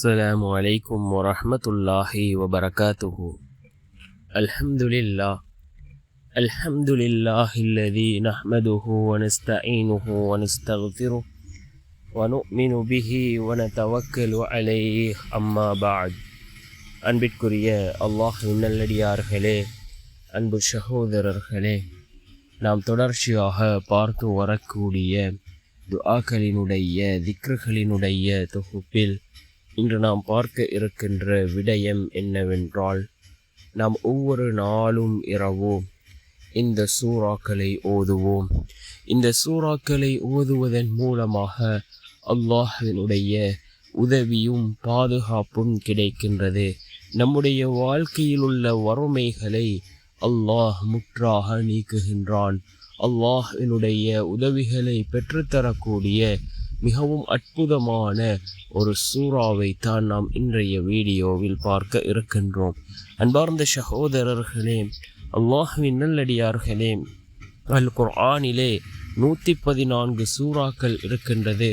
السلام عليكم ورحمة الله وبركاته. الحمد لله الذي نحمده ونستعينه ونستغفره ونؤمن به ونتوكل عليه أما بعد. அன்பிற்குரிய அல்லாஹ்வின் நல்லடியார்களே, அன்பு சகோதரர்களே, நாம் தொடர்ச்சியாக பார்த்து வரக்கூடிய துஆக்களினுடைய திக்ருகளினுடைய தொகுப்பில் இன்று நாம் பார்க்க இருக்கின்ற விடயம் என்னவென்றால், நாம் ஒவ்வொரு நாளும் இரவோ இந்த சூறாக்களை ஓதுவோம். இந்த சூறாக்களை ஓதுவதன் மூலமாக அல்லாஹ்வினுடைய உதவியும் பாதுகாப்பும் கிடைக்கின்றது. நம்முடைய வாழ்க்கையில் உள்ள வறுமைகளை அல்லாஹ் முற்றாக நீக்குகின்றான். அல்லாஹ்வினுடைய உதவிகளை பெற்றுத்தரக்கூடிய மிகவும் அற்புதமான ஒரு சூறாவை தான் நாம் இன்றைய வீடியோவில் பார்க்க இருக்கின்றோம். அன்பார்ந்த சகோதரர்களே, அல்லாஹ்வின் நல்லடியார்களே, அல் குர்ஆனிலே 114 சூறாக்கள் இருக்கின்றது.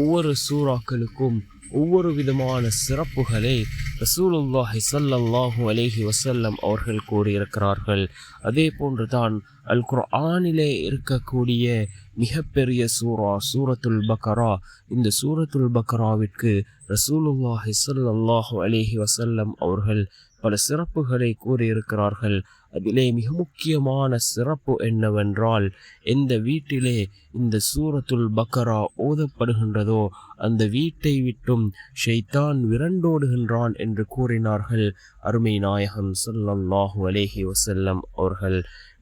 ஒவ்வொரு சூறாக்களுக்கும் ஒவ்வொரு விதமான சிறப்புகளை ரசூலுல்லாஹி ஸல்லல்லாஹு அலைஹி வஸல்லம் அவர்கள் கூறியிருக்கிறார்கள். அதே போன்றுதான் அல் குர்ஆனிலே இருக்கக்கூடிய மிகப்பெரிய சூரத்துல் பக்கரா. இந்த சூரத்துல் பக்கராவிற்கு ரசூலுல்லாஹி ஸல்லல்லாஹு அலைஹி வஸல்லம் அவர்கள் பல சிறப்புகளை கூறியிருக்கிறார்கள். அதிலே மிக முக்கியமான சிறப்பு என்னவென்றால், எந்த வீட்டிலே இந்த சூரத்துல் பக்கரா ஓதப்படுகின்றதோ அந்த வீட்டை விட்டும் ஷைத்தான் விரண்டோடுகின்றான் என்று கூறினார்கள் அருமை நாயகம் ஸல்லல்லாஹு அலைஹி வஸல்லம் அவர்கள்.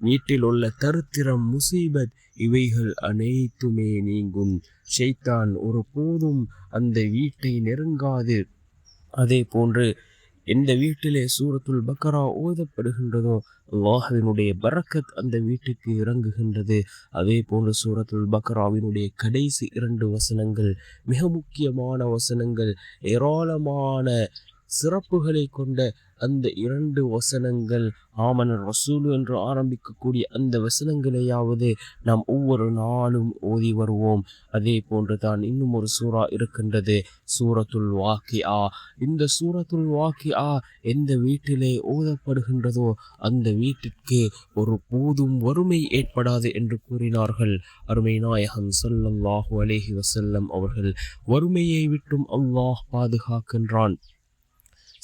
வீட்டில் உள்ள தரித்திரம், முசீபத் இவைகள் அனைத்துமே நீங்கும். ஷைத்தான் ஒரு போதும் அந்த வீட்டை நெருங்காது. அதே போன்று எந்த வீட்டிலே சூரத்துல் பக்கரா ஓதப்படுகின்றதோ அல்லாஹ்வினுடைய பரக்கத் அந்த வீட்டுக்கு இறங்குகின்றது. அதே போன்று சூரத்துல் பக்கராவினுடைய கடைசி 2 வசனங்கள் மிக முக்கியமான வசனங்கள். ஏராளமான சிறப்புகளை கொண்ட அந்த 2 வசனங்கள், ஆமன ரசூலு என்று ஆரம்பிக்கக்கூடிய அந்த வசனங்களையாவது நாம் ஒவ்வொரு நாளும் ஓதி வருவோம். அதே போன்று தான் இன்னும் ஒரு சூறா இருக்கின்றது, சூரத்துல் வாக்கிஆ. இந்த சூரத்துல் வாக்கிஆ எந்த வீட்டிலே ஓதப்படுகின்றதோ அந்த வீட்டிற்கு ஒரு போதும் வறுமை ஏற்படாது என்று கூறினார்கள் அருமை நாயகம் ஸல்லல்லாஹு அலைஹி வஸல்லம் அவர்கள். வறுமையை விட்டும் அல்லாஹ் பாதுகாக்கின்றான்.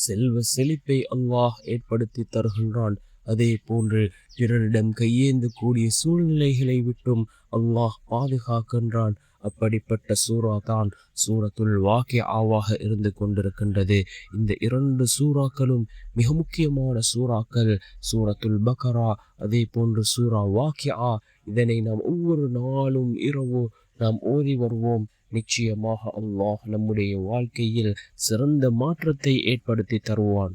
செல்வ செழிப்பை அல்லாஹ் ஏற்படுத்தி தருகின்றான். அதே போன்று பிறரிடம் கையேந்து கூடிய சூழ்நிலைகளை விட்டும் அல்லாஹ் பாதுகாக்கின்றான். அப்படிப்பட்ட சூறா தான் சூரத்துல் வாக்கிஆவாக இருந்து கொண்டிருக்கின்றது. இந்த 2 சூறாக்களும் மிக முக்கியமான சூறாக்கள், சூரத்துல் பக்கரா அதே போன்று சூரா வாக்கிஆ. இதனை நாம் ஒவ்வொரு நாளும் இரவு நாம் ஓதி வருவோம். நிச்சயமாக அல்லாஹ் நம்முடைய வாழ்க்கையில் சிறந்த மாற்றத்தை ஏற்படுத்தி தருவான்.